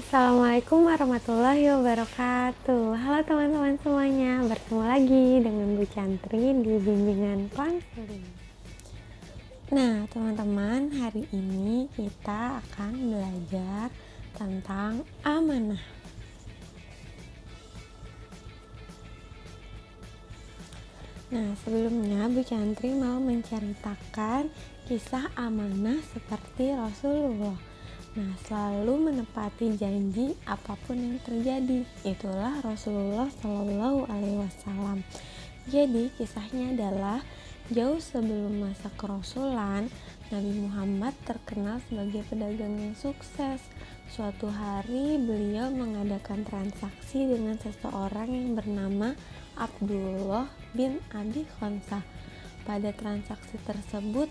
Assalamualaikum warahmatullahi wabarakatuh. Halo teman-teman semuanya, bertemu lagi dengan Bu Chantri di bimbingan konseling. Nah teman-teman, hari ini kita akan belajar tentang amanah. Nah sebelumnya Bu Chantri mau menceritakan kisah amanah seperti Rasulullah. Nah, selalu menepati janji apapun yang terjadi. Itulah Rasulullah Shallallahu Alaihi Wasallam. Jadi kisahnya adalah jauh sebelum masa kerasulan, Nabi Muhammad terkenal sebagai pedagang yang sukses. Suatu hari beliau mengadakan transaksi dengan seseorang yang bernama Abdullah bin Abi Khonsah. Pada transaksi tersebut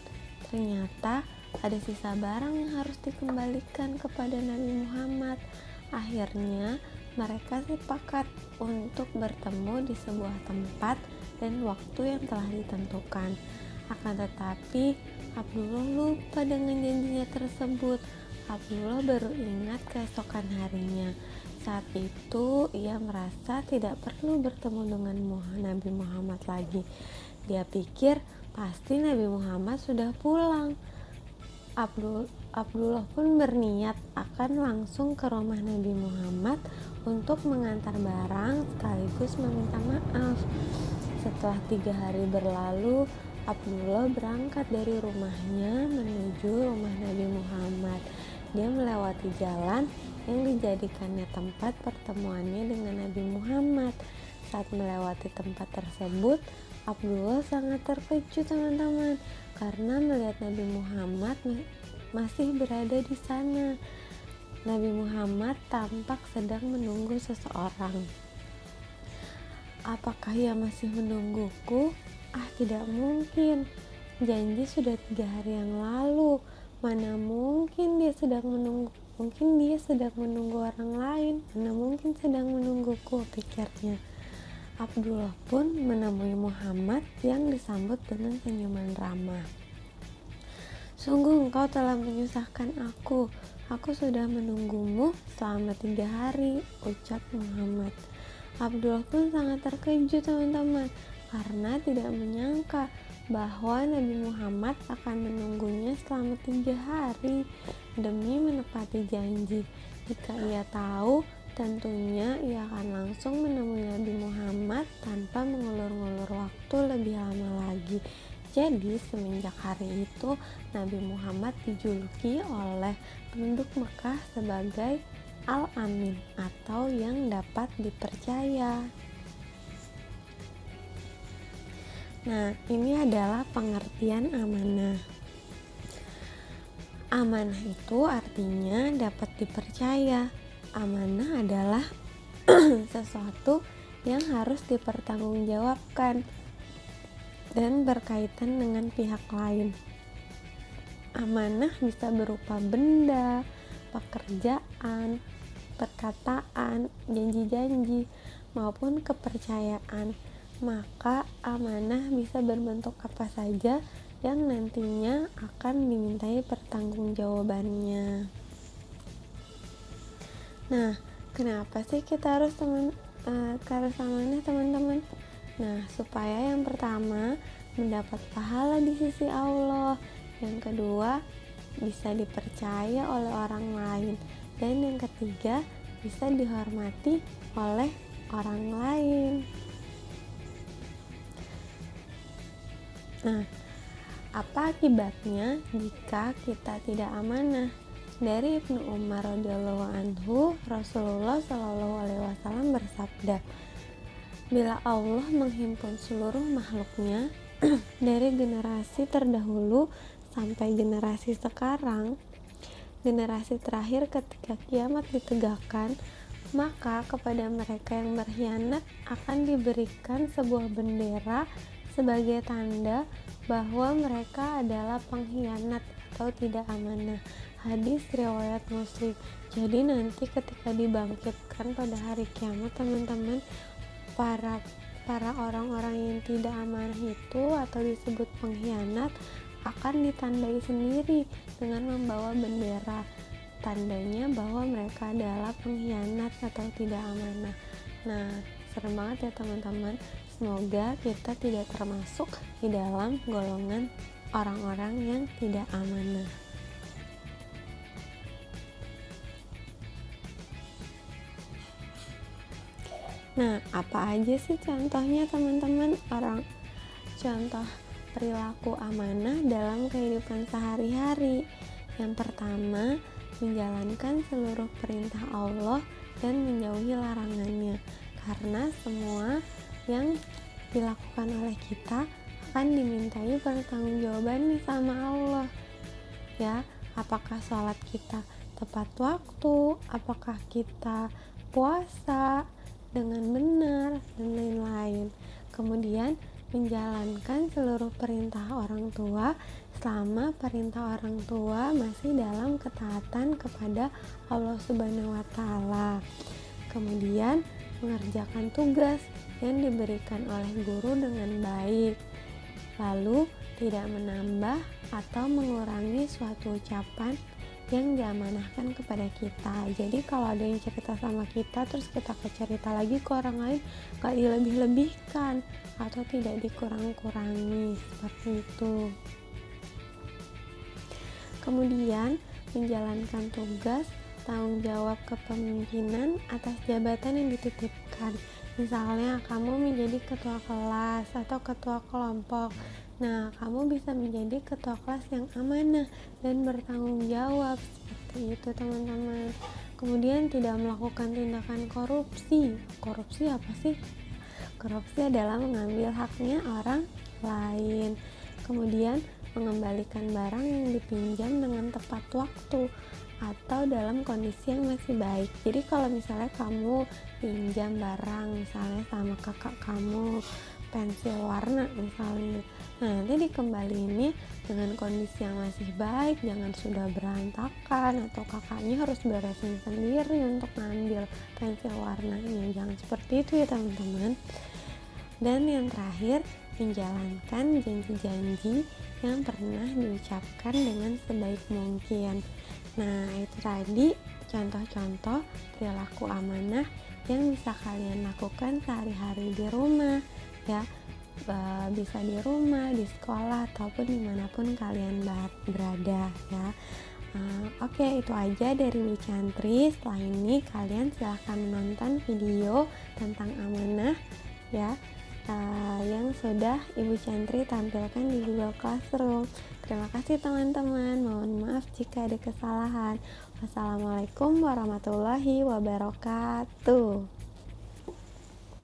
ternyata ada sisa barang yang harus dikembalikan kepada Nabi Muhammad. Akhirnya mereka sepakat untuk bertemu di sebuah tempat dan waktu yang telah ditentukan. Akan tetapi Abdullah lupa dengan janjinya tersebut. Abdullah baru ingat keesokan harinya. Saat itu ia merasa tidak perlu bertemu dengan Nabi Muhammad lagi. Dia pikir pasti Nabi Muhammad sudah pulang. Abdullah pun berniat akan langsung ke rumah Nabi Muhammad untuk mengantar barang sekaligus meminta maaf. Setelah 3 hari berlalu, Abdullah berangkat dari rumahnya menuju rumah Nabi Muhammad. Dia melewati jalan yang dijadikannya tempat pertemuannya dengan Nabi Muhammad. Saat melewati tempat tersebut, Abdullah sangat terkejut teman-teman, karena melihat Nabi Muhammad masih berada di sana. Nabi Muhammad tampak sedang menunggu seseorang. Apakah ia masih menungguku? Tidak mungkin. Janji sudah 3 hari yang lalu. Mana mungkin dia sedang menunggu? Mungkin dia sedang menunggu orang lain. Mana mungkin sedang menungguku, pikirnya. Abdullah pun menemui Muhammad yang disambut dengan senyuman ramah. Sungguh engkau telah menyusahkan aku. Aku sudah menunggumu selama 3 hari, ucap Muhammad. Abdullah pun sangat terkejut teman-teman, karena tidak menyangka bahwa Nabi Muhammad akan menunggunya selama 3 hari demi menepati janji. Jika ia tahu, tentunya ia akan langsung menemui Nabi Muhammad tanpa mengulur-ngulur waktu lebih lama lagi. Jadi semenjak hari itu Nabi Muhammad dijuluki oleh penduduk Mekah sebagai Al-Amin atau yang dapat dipercaya. Nah, ini adalah pengertian amanah. Amanah itu artinya dapat dipercaya. Amanah adalah sesuatu yang harus dipertanggungjawabkan dan berkaitan dengan pihak lain. Amanah bisa berupa benda, pekerjaan, perkataan, janji-janji, maupun kepercayaan. Maka amanah bisa berbentuk apa saja yang nantinya akan dimintai pertanggungjawabannya. Nah, kenapa sih kita harus amanah teman-teman? Nah, supaya yang pertama mendapat pahala di sisi Allah, yang kedua bisa dipercaya oleh orang lain, dan yang ketiga bisa dihormati oleh orang lain. Nah, apa akibatnya jika kita tidak amanah? Dari Ibnu Umar radhiyallahu anhu, Rasulullah Shallallahu Alaihi Wasallam bersabda, bila Allah menghimpun seluruh makhluknya dari generasi terdahulu sampai generasi sekarang, generasi terakhir ketika kiamat ditegakkan, maka kepada mereka yang berkhianat akan diberikan sebuah bendera sebagai tanda bahwa mereka adalah pengkhianat atau tidak amanah. Hadis riwayat Muslim. Jadi nanti ketika dibangkitkan pada hari kiamat teman-teman, para para orang-orang yang tidak amanah itu atau disebut pengkhianat akan ditandai sendiri dengan membawa bendera, tandanya bahwa mereka adalah pengkhianat atau tidak amanah. Nah, serem banget ya teman-teman. Semoga kita tidak termasuk di dalam golongan orang-orang yang tidak amanah. Nah, apa aja sih contohnya teman-teman contoh perilaku amanah dalam kehidupan sehari-hari? Yang pertama, menjalankan seluruh perintah Allah dan menjauhi larangannya, karena semua yang dilakukan oleh kita akan dimintai pertanggungjawabannya sama Allah. Ya, apakah sholat kita tepat waktu, apakah kita puasa dengan benar, dan lain-lain. Kemudian menjalankan seluruh perintah orang tua selama perintah orang tua masih dalam ketaatan kepada Allah Subhanahu wa Ta'ala. Kemudian mengerjakan tugas yang diberikan oleh guru dengan baik, lalu tidak menambah atau mengurangi suatu ucapan yang diamanahkan kepada kita. Jadi kalau ada yang cerita sama kita terus kita cerita lagi ke orang lain, gak dilebih-lebihkan atau tidak dikurang-kurangi, seperti itu. Kemudian menjalankan tugas tanggung jawab kepemimpinan atas jabatan yang dititipkan. Misalnya kamu menjadi ketua kelas atau ketua kelompok. Nah, kamu bisa menjadi ketua kelas yang amanah dan bertanggung jawab, seperti itu teman-teman. Kemudian tidak melakukan tindakan korupsi. Korupsi apa sih? Korupsi adalah mengambil haknya orang lain. Kemudian mengembalikan barang yang dipinjam dengan tepat waktu atau dalam kondisi yang masih baik. Jadi kalau misalnya kamu pinjam barang misalnya sama kakak kamu, pensil warna misalnya, nah nanti dikembaliinnya dengan kondisi yang masih baik, jangan sudah berantakan atau kakaknya harus beresin sendiri untuk ngambil pensil warnanya, jangan seperti itu ya teman-teman. Dan yang terakhir, menjalankan janji-janji yang pernah diucapkan dengan sebaik mungkin. Nah, itu tadi contoh-contoh perilaku amanah yang bisa kalian lakukan sehari-hari di rumah, ya, bisa di rumah, di sekolah, ataupun dimanapun kalian berada, ya. Oke, itu aja dari Bu Chantri. Setelah ini kalian silahkan menonton video tentang amanah, ya, yang sudah Ibu Chantri tampilkan di Google Classroom. Terima kasih teman-teman, mohon maaf jika ada kesalahan. Wassalamualaikum warahmatullahi wabarakatuh.